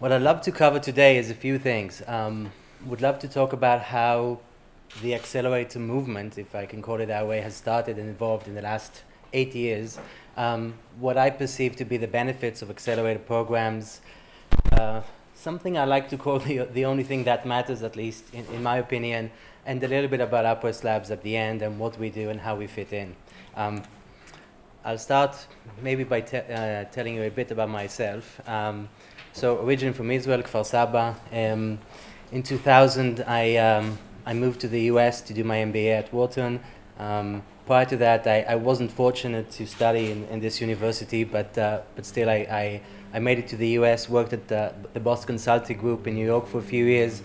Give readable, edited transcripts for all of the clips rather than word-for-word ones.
What I'd love to cover today is a few things. Would love to talk about how the accelerator movement, if I can call it that way, has started and evolved in the last 8 years. What I perceive to be the benefits of accelerator programs, something I like to call the only thing that matters, at least in my opinion, and a little bit about UpWest Labs at the end and what we do and how we fit in. I'll start maybe by telling you a bit about myself. So originally from Israel, Kfar Saba. In 2000, I moved to the US to do my MBA at Wharton. Prior to that, I wasn't fortunate to study in this university, but still I made it to the US, worked at the Boston Consulting Group in New York for a few years.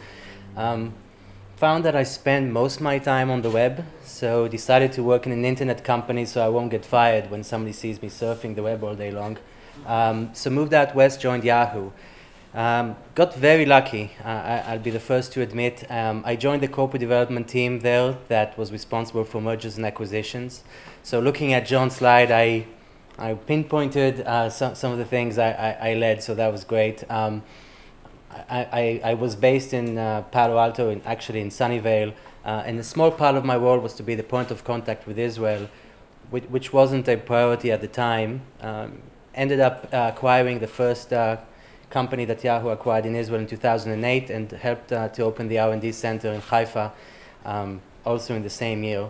Found that I spend most of my time on the web, so decided to work in an internet company so I won't get fired when somebody sees me surfing the web all day long. So moved out west, joined Yahoo. Got very lucky, I'll be the first to admit. I joined the corporate development team there that was responsible for mergers and acquisitions. So looking at John's slide, I pinpointed some of the things I led, so that was great. I was based in Palo Alto, actually in Sunnyvale, and a small part of my role was to be the point of contact with Israel, which wasn't a priority at the time. Ended up acquiring the first company that Yahoo acquired in Israel in 2008 and helped to open the R&D center in Haifa also in the same year.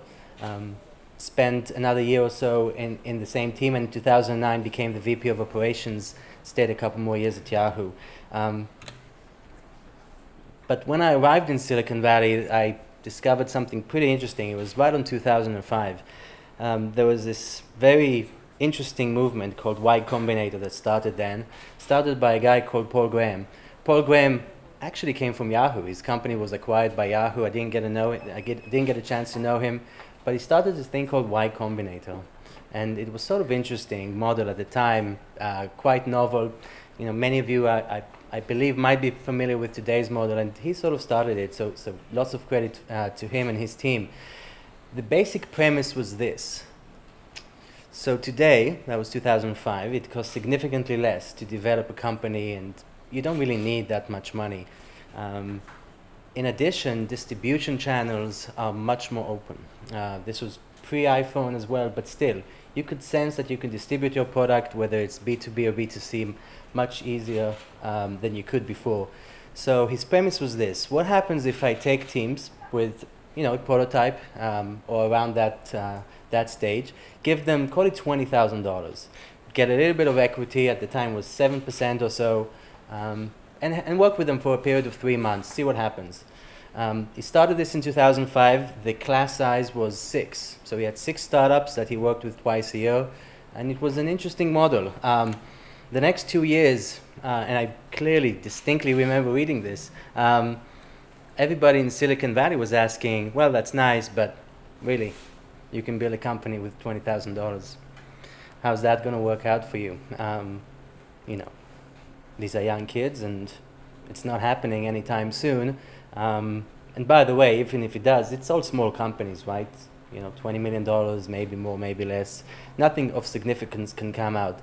Spent another year or so in the same team, and in 2009 became the VP of Operations, stayed a couple more years at Yahoo. But when I arrived in Silicon Valley, I discovered something pretty interesting. It was right on 2005. There was this very interesting movement called Y Combinator that started then, started by a guy called Paul Graham. Paul Graham actually came from Yahoo. His company was acquired by Yahoo. I didn't get a chance to know him, but he started this thing called Y Combinator. And it was sort of interesting model at the time, quite novel. You know, many of you, I believe, might be familiar with today's model, and he sort of started it, so lots of credit to him and his team. The basic premise was this. So today, that was 2005, it costs significantly less to develop a company, and you don't really need that much money. In addition, distribution channels are much more open. This was pre-iPhone as well, but still, you could sense that you can distribute your product, whether it's B2B or B2C, much easier than you could before. So his premise was this: what happens if I take teams with, you know, a prototype or around that stage, give them, call it $20,000, get a little bit of equity, at the time was 7% or so, and work with them for a period of 3 months, see what happens. He started this in 2005. The class size was 6. So he had 6 startups that he worked with twice a year, and it was an interesting model. The next 2 years, and I clearly, distinctly remember reading this, everybody in Silicon Valley was asking, well, that's nice, but really, you can build a company with $20,000. How's that going to work out for you? You know, these are young kids, and it's not happening anytime soon. And by the way, even if it does, it's all small companies, right? You know, $20 million, maybe more, maybe less. Nothing of significance can come out.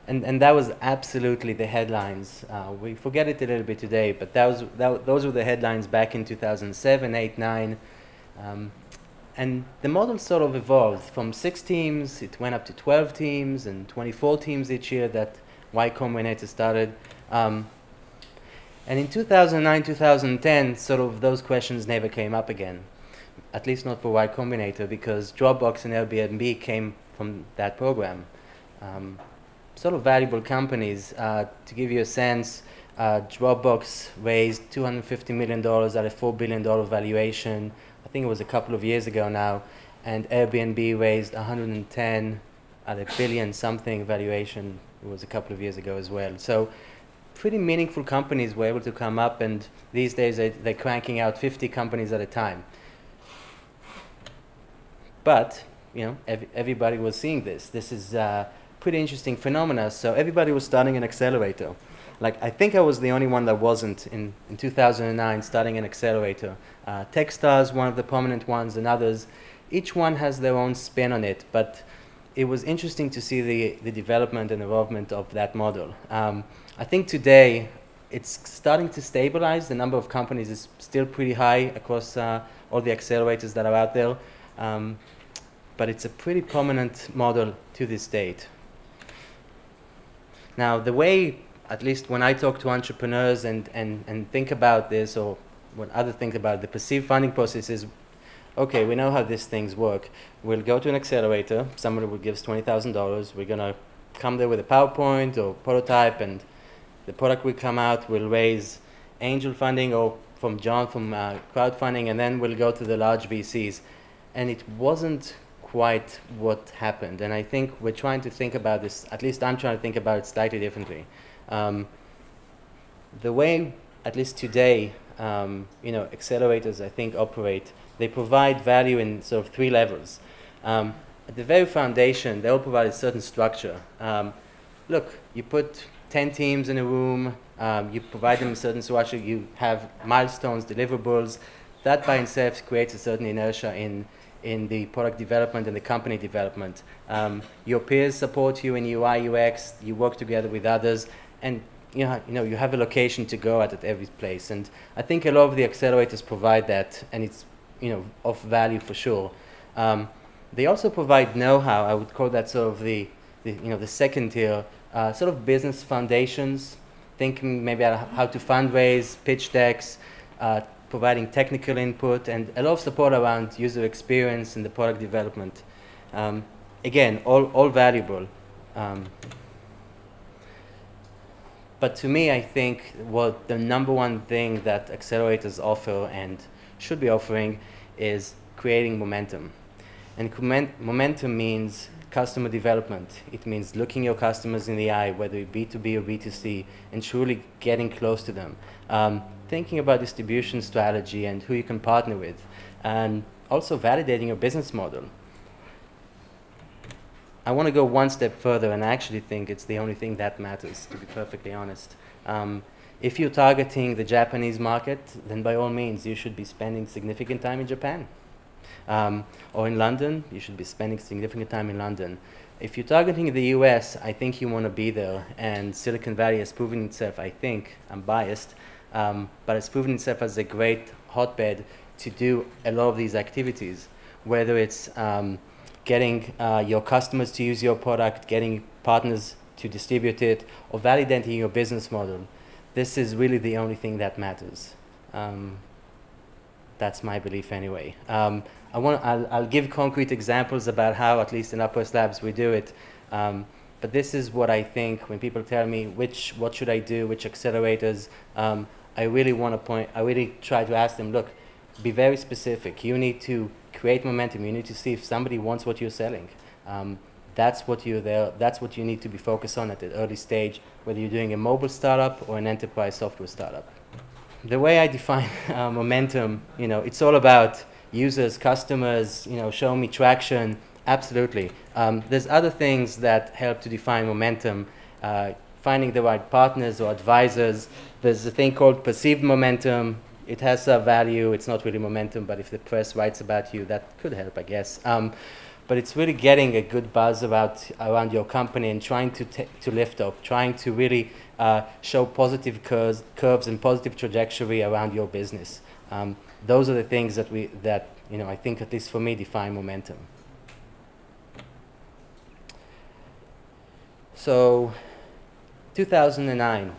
And that was absolutely the headlines. We forget it a little bit today, but those were the headlines back in 2007, 8, 9. And the model sort of evolved. From 6 teams, it went up to 12 teams and 24 teams each year that Y Combinator started. And in 2009, 2010, sort of those questions never came up again, at least not for Y Combinator, because Dropbox and Airbnb came from that program. Sort of valuable companies. To give you a sense, Dropbox raised $250 million at a $4 billion valuation. I think it was a couple of years ago now, and Airbnb raised 110 at $1 billion something valuation. It was a couple of years ago as well. So pretty meaningful companies were able to come up, and these days they're cranking out 50 companies at a time. But you know, everybody was seeing this. This is pretty interesting phenomena. So everybody was starting an accelerator. Like, I think I was the only one that wasn't in 2009 starting an accelerator. Techstars, one of the prominent ones, and others. Each one has their own spin on it, but it was interesting to see the development and evolvement of that model. I think today, it's starting to stabilize. The number of companies is still pretty high across all the accelerators that are out there. But it's a pretty prominent model to this date. Now, the way, at least when I talk to entrepreneurs and think about this, or when others think about it, the perceived funding process is, okay, we know how these things work. We'll go to an accelerator. Somebody will give us $20,000. We're going to come there with a PowerPoint or prototype, and the product will come out. We'll raise angel funding or from John from crowdfunding, and then we'll go to the large VCs. And it wasn't quite what happened. And I think we're trying to think about this, at least I'm trying to think about it slightly differently. The way, at least today, accelerators, I think, operate, they provide value in sort of 3 levels. At the very foundation, they all provide a certain structure. Look, you put 10 teams in a room, you provide them a certain structure, you have milestones, deliverables. That by itself creates a certain inertia in the product development and the company development. Your peers support you in UI, UX, you work together with others, and you have a location to go at every place. And I think a lot of the accelerators provide that, and it's of value for sure. They also provide know-how. I would call that sort of the second tier, sort of business foundations, thinking maybe about how to fundraise, pitch decks, providing technical input, and a lot of support around user experience and the product development. Again, all valuable. But to me, I think what the number one thing that accelerators offer and should be offering is creating momentum. And momentum means customer development. It means looking your customers in the eye, whether it be B2B or B2C, and truly getting close to them. Thinking about distribution strategy and who you can partner with, and also validating your business model. I want to go one step further, and I actually think it's the only thing that matters, to be perfectly honest. If you're targeting the Japanese market, then by all means, you should be spending significant time in Japan. Or in London, you should be spending significant time in London. If you're targeting the US, I think you want to be there, and Silicon Valley has proven itself, I think, I'm biased, but it's proven itself as a great hotbed to do a lot of these activities, whether it's getting your customers to use your product, getting partners to distribute it, or validating your business model. This is really the only thing that matters. That's my belief anyway. I'll give concrete examples about how, at least in UpWest Labs, we do it. But this is what I think when people tell me what should I do, which accelerators, I really try to ask them, look, be very specific. You need to create momentum. You need to see if somebody wants what you're selling. That's what you need to be focused on at the early stage, whether you're doing a mobile startup or an enterprise software startup. The way I define momentum, it's all about users, customers, show me traction. Absolutely. There's other things that help to define momentum. Finding the right partners or advisors. There's a thing called perceived momentum. It has a value. It's not really momentum, but if the press writes about you, that could help, I guess. But it's really getting a good buzz around your company and trying to lift up, trying to really show positive curves and positive trajectory around your business. Those are the things that I think, at least for me, define momentum. So, 2009,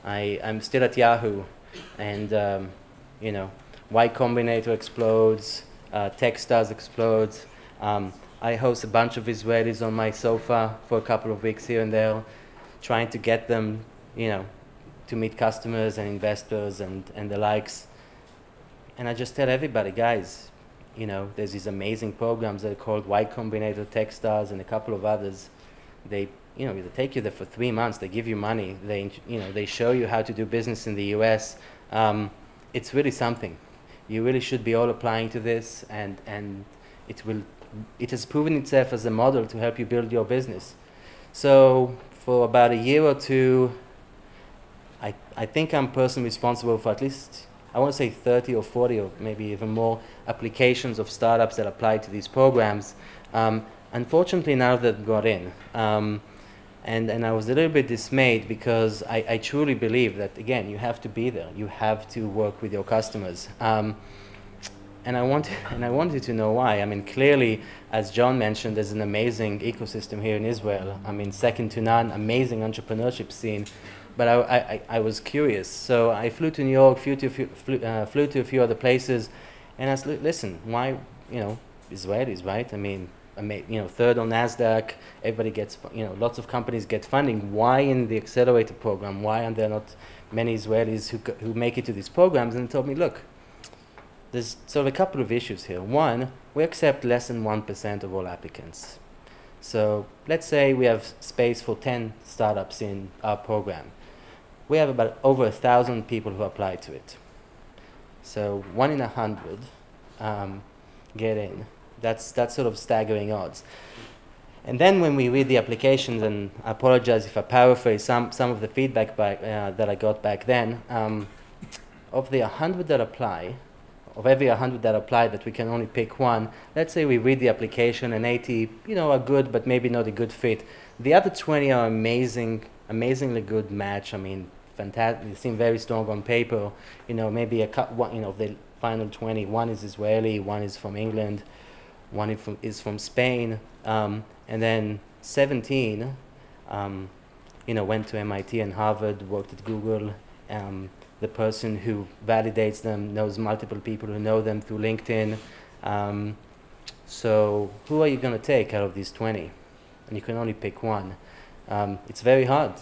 I'm still at Yahoo, and Y Combinator explodes, Techstars explodes. I host a bunch of Israelis on my sofa for a couple of weeks here and there, trying to get them, to meet customers and investors and the likes. And I just tell everybody, guys, there's these amazing programs that are called Y Combinator, Techstars, and a couple of others. They take you there for 3 months. They give you money. They show you how to do business in the US. It's really something. You really should be all applying to this, and it has proven itself as a model to help you build your business. So for about a year or two, I think I'm personally responsible for at least, I want to say 30 or 40 or maybe even more applications of startups that apply to these programs. Unfortunately, none of them got in. And I was a little bit dismayed because I truly believe that, again, you have to be there. You have to work with your customers. And I wanted to know why. I mean, clearly, as John mentioned, there's an amazing ecosystem here in Israel. I mean, second to none, amazing entrepreneurship scene. But I was curious. So I flew to New York, flew to a few other places, and I said, listen, why, Israelis, right? I mean, third on NASDAQ, everybody gets, lots of companies get funding. Why in the Accelerator program? Why are there not many Israelis who make it to these programs? And they told me, look, there's sort of a couple of issues here. One, we accept less than 1% of all applicants. So let's say we have space for 10 startups in our program. We have about over 1,000 people who apply to it. So 1 in 100 get in. That's sort of staggering odds. And then when we read the applications, and I apologize if I paraphrase some of the feedback that I got back then, of the 100 that apply, of every 100 that apply that we can only pick one, let's say we read the application and 80, are good, but maybe not a good fit. The other 20 are amazingly good match. I mean, fantastic. They seem very strong on paper. Maybe one of the final 20, one is Israeli, one is from England, one is from Spain, and then 17, went to MIT and Harvard, worked at Google. The person who validates them knows multiple people who know them through LinkedIn. So who are you going to take out of these 20? And you can only pick one. It's very hard,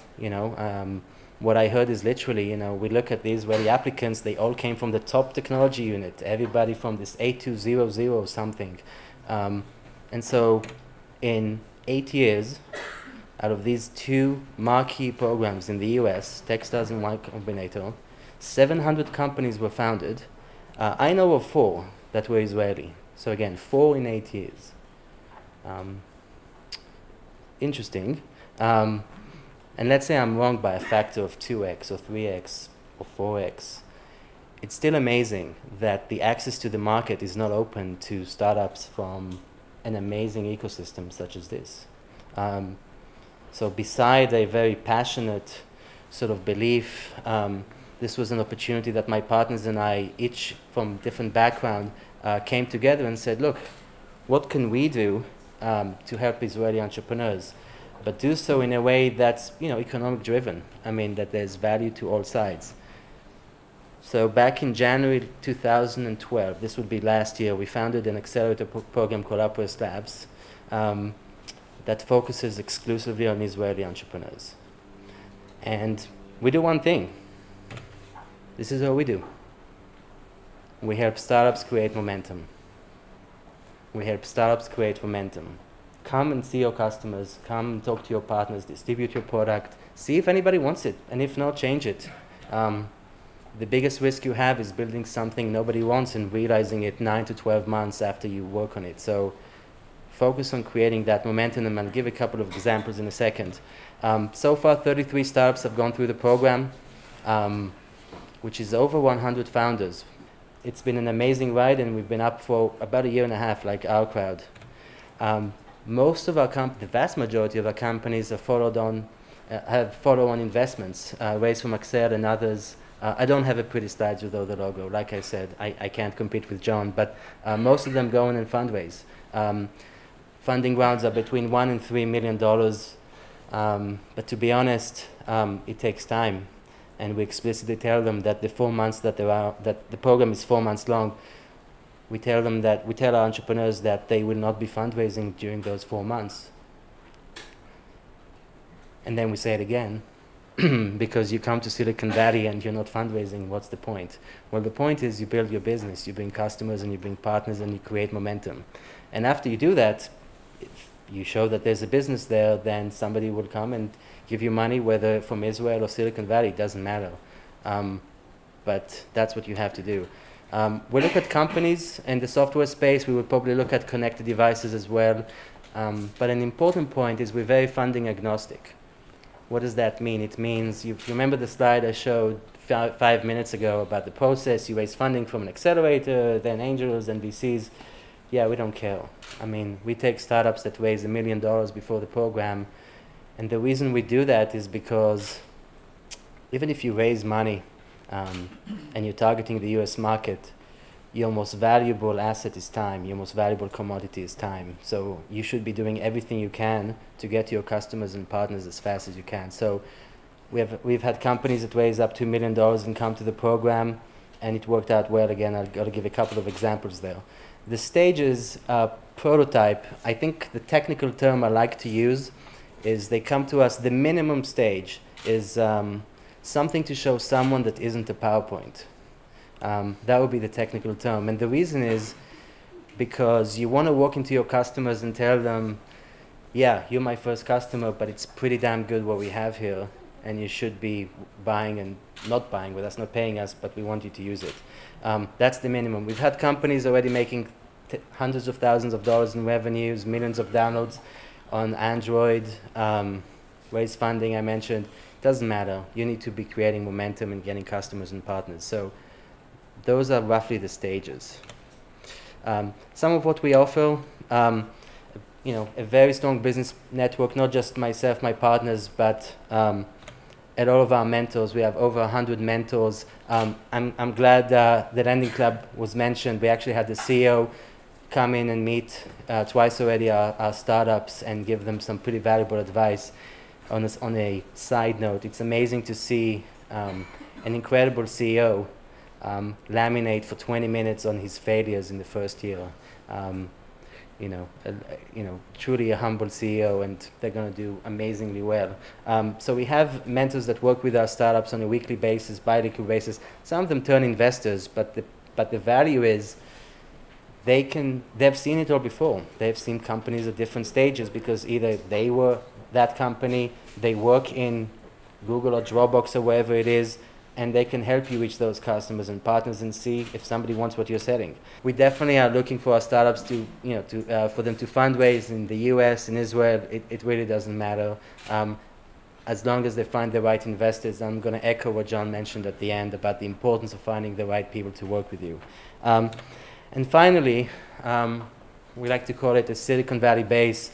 What I heard is literally, we look at the Israeli applicants, they all came from the top technology unit, everybody from this 8200 something. And so in 8 years, out of these 2 marquee programs in the US, Techstars and Y Combinator, 700 companies were founded. I know of 4 that were Israeli. So again, 4 in 8 years. Interesting. And let's say I'm wrong by a factor of 2x or 3x or 4x. It's still amazing that the access to the market is not open to startups from an amazing ecosystem such as this. So beside a very passionate sort of belief, this was an opportunity that my partners and I, each from different background, came together and said, look, what can we do to help Israeli entrepreneurs? But do so in a way that's, economic driven. I mean, that there's value to all sides. So back in January 2012, this would be last year, we founded an accelerator program called UpWest Labs that focuses exclusively on Israeli entrepreneurs. And we do one thing. This is what we do. We help startups create momentum. We help startups create momentum. Come and see your customers, come and talk to your partners, distribute your product, see if anybody wants it, and if not, change it. The biggest risk you have is building something nobody wants and realizing it 9 to 12 months after you work on it. So focus on creating that momentum, and I'll give a couple of examples in a second. So far, 33 startups have gone through the program, which is over 100 founders. It's been an amazing ride, and we've been up for about a year and a half, like OurCrowd. Most of our the vast majority of our companies are have follow-on investments raised from Accel and others. I don't have a pretty slides with all the logo. Like I said, I can't compete with John, but most of them go in and fundraise. Funding rounds are between $1 and $3 million, but to be honest, it takes time. And we explicitly tell them that the 4 months that the program is 4 months long. We tell our entrepreneurs that they will not be fundraising during those 4 months. And then we say it again, because you come to Silicon Valley and you're not fundraising, what's the point? Well, the point is you build your business, you bring customers and you bring partners and you create momentum. And after you do that, if you show that there's a business there, then somebody will come and give you money, whether from Israel or Silicon Valley, it doesn't matter. But that's what you have to do. We look at companies in the software space. We would probably look at connected devices as well. But an important point is we're very funding agnostic. What does that mean? It means, you remember the slide I showed 5 minutes ago about the process. You raise funding from an accelerator, then angels, then VCs. Yeah, we don't care. I mean, we take startups that raise $1 million before the program, And the reason we do that is because even if you raise money and you're targeting the US market, your most valuable asset is time. Your most valuable commodity is time. So you should be doing everything you can to get to your customers and partners as fast as you can. So we've had companies that raise up $2 million and come to the program, and it worked out well. Again, I've got to give a couple of examples there. The stages prototype, I think the technical term I like to use is they come to us, the minimum stage is something to show someone that isn't a PowerPoint. That would be the technical term. And the reason is because you want to walk into your customers and tell them, yeah, you're my first customer, but it's pretty damn good what we have here, and you should be buying and not buying with us, not paying us, but we want you to use it. That's the minimum. We've had companies already making hundreds of thousands of dollars in revenues, millions of downloads on Android, raise funding, I mentioned. Doesn't matter. You need to be creating momentum and getting customers and partners. So those are roughly the stages. Some of what we offer, you know, a very strong business network, not just myself, my partners, but at all of our mentors. We have over 100 mentors. I'm glad the Lending Club was mentioned. We actually had the CEO come in and meet twice already our startups and give them some pretty valuable advice. On a side note, it's amazing to see an incredible CEO laminate for 20 minutes on his failures in the first year. You know, truly a humble CEO, and they're going to do amazingly well. So we have mentors that work with our startups on a weekly basis, bi-weekly basis. Some of them turn investors, but the value is they've seen it all before. They've seen companies at different stages because either they were that company, they work in Google or Dropbox or wherever it is, and they can help you reach those customers and partners and see if somebody wants what you're selling. We definitely are looking for our startups to, you know, for them to fundraise in the US, in Israel. It really doesn't matter. As long as they find the right investors. I'm going to echo what John mentioned at the end about the importance of finding the right people to work with you. And finally, we like to call it a Silicon Valley base.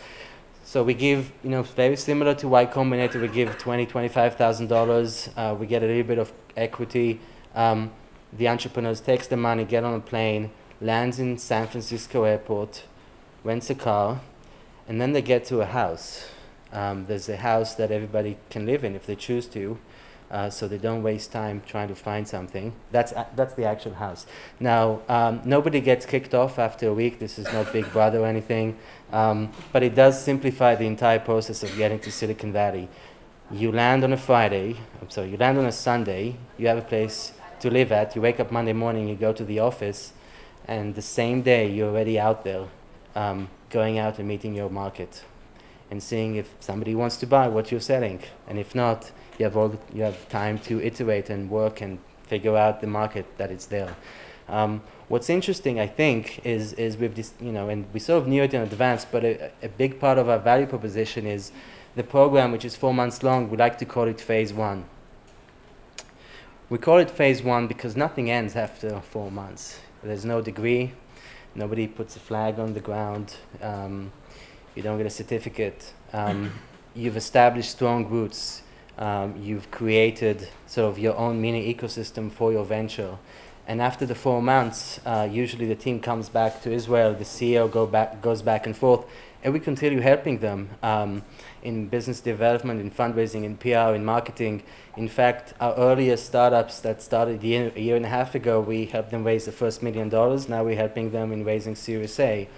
So we give, you know, very similar to Y Combinator, we give $20,000, $25,000. We get a little bit of equity. The entrepreneurs takes the money, get on a plane, lands in San Francisco airport, rents a car, and then they get to a house. There's a house that everybody can live in if they choose to, so they don't waste time trying to find something. That's the actual house. Now, nobody gets kicked off after a week. This is not Big Brother or anything, but it does simplify the entire process of getting to Silicon Valley. You land on a Friday, you land on a Sunday, you have a place to live at, you wake up Monday morning, you go to the office, and the same day you're already out there, going out and meeting your market and seeing if somebody wants to buy what you're selling, and if not, you have time to iterate and work and figure out the market that it's there. What's interesting, I think, is with this, you know, and we sort of knew it in advance, but a big part of our value proposition is the program, which is 4 months long. We like to call it phase 1. We call it phase 1 because nothing ends after 4 months. There's no degree. Nobody puts a flag on the ground. You don't get a certificate. You've established strong roots. You've created sort of your own mini ecosystem for your venture. And after the 4 months, usually the team comes back to Israel, the CEO goes back and forth, and we continue helping them in business development, in fundraising, in PR, in marketing. In fact, our earliest startups that started a year and a half ago, we helped them raise the first $1 million. Now we're helping them in raising Series A.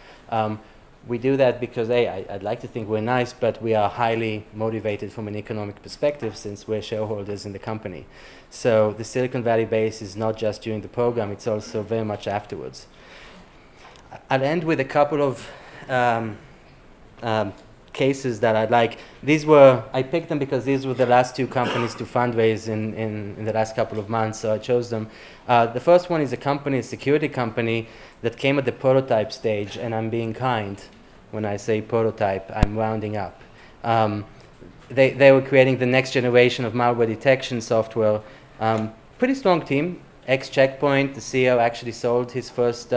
We do that because, I'd like to think we're nice, but we are highly motivated from an economic perspective since we're shareholders in the company. So the Silicon Valley base is not just during the program, it's also very much afterwards. I'll end with a couple of cases that I'd like. I picked them because these were the last 2 companies to fundraise in the last couple of months, so I chose them. The first one is a security company that came at the prototype stage, and I'm being kind. When I say prototype, I'm rounding up. They were creating the next generation of malware detection software. Pretty strong team. Ex-Checkpoint, the CEO actually sold his first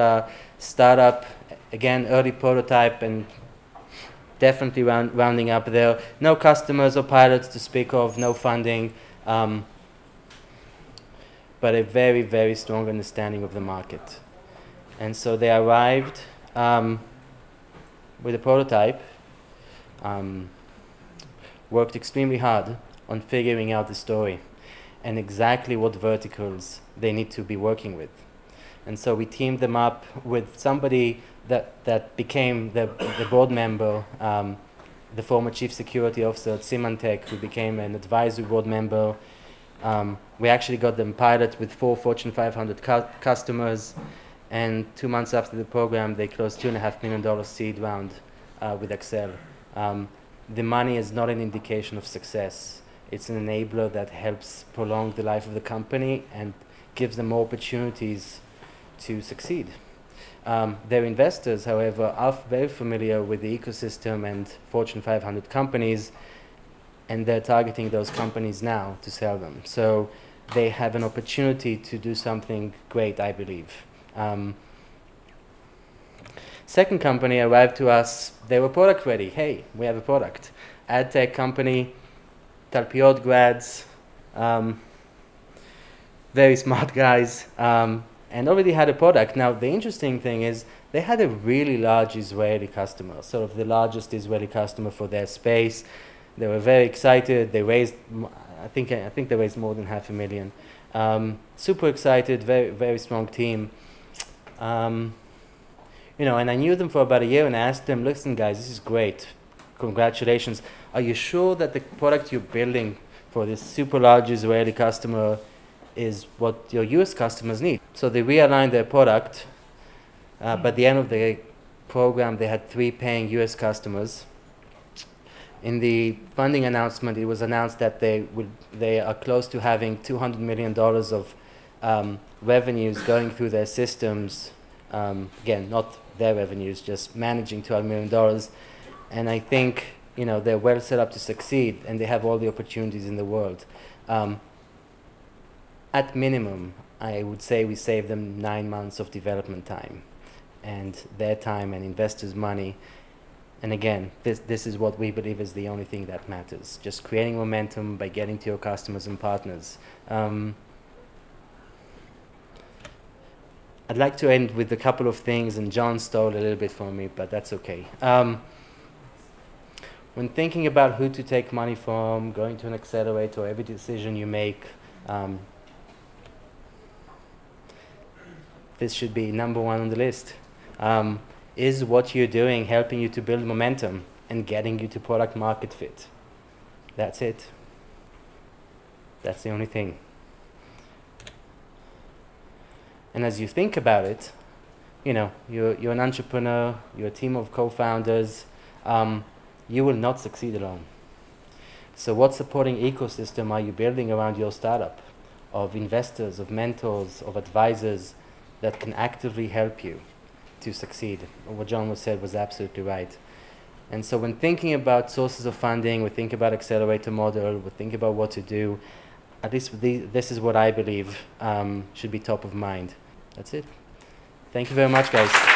startup. Again, early prototype, and definitely rounding up there. No customers or pilots to speak of, no funding, but a very, very strong understanding of the market. And so they arrived with a prototype, worked extremely hard on figuring out the story and exactly what verticals they need to be working with. And so we teamed them up with somebody that became the board member, the former chief security officer at Symantec, who became an advisory board member. We actually got them pilot with 4 Fortune 500 customers, and 2 months after the program, they closed $2.5 million seed round with Accel. The money is not an indication of success. It's an enabler that helps prolong the life of the company and gives them more opportunities to succeed. Their investors, however, are very familiar with the ecosystem and Fortune 500 companies, and they're targeting those companies now to sell them. So they have an opportunity to do something great, I believe. Second company arrived to us, they were product ready. Hey, we have a product. Ad tech company, Talpiot grads, very smart guys, and already had a product. Now, the interesting thing is they had a really large Israeli customer, sort of the largest Israeli customer for their space. They were very excited. They raised, I think they raised more than $500,000. Super excited, very, very strong team. You know, and I knew them for about a year, and I asked them, listen, guys, this is great. Congratulations. Are you sure that the product you're building for this super large Israeli customer is what your US customers need? So they realigned their product. By the end of the program, they had 3 paying US customers. In the funding announcement, it was announced that they are close to having $200 million of revenues going through their systems. Again, not their revenues, just managing $200 million. And I think, you know, they're well set up to succeed, and they have all the opportunities in the world. At minimum, I would say we save them 9 months of development time, and their time and investors' money. And again, this is what we believe is the only thing that matters, just creating momentum by getting to your customers and partners. I'd like to end with a couple of things, and John stole a little bit from me, but that's okay. When thinking about who to take money from, going to an accelerator, every decision you make, this should be number 1 on the list. Is what you're doing helping you to build momentum and getting you to product market fit? That's it. That's the only thing. And as you think about it, you know, you're an entrepreneur, you're a team of co-founders, you will not succeed alone. So what supporting ecosystem are you building around your startup, of investors, of mentors, of advisors that can actively help you to succeed? What John said was absolutely right. And so when thinking about sources of funding, we think about accelerator model, we think about what to do. At least this is what I believe should be top of mind. That's it. Thank you very much, guys.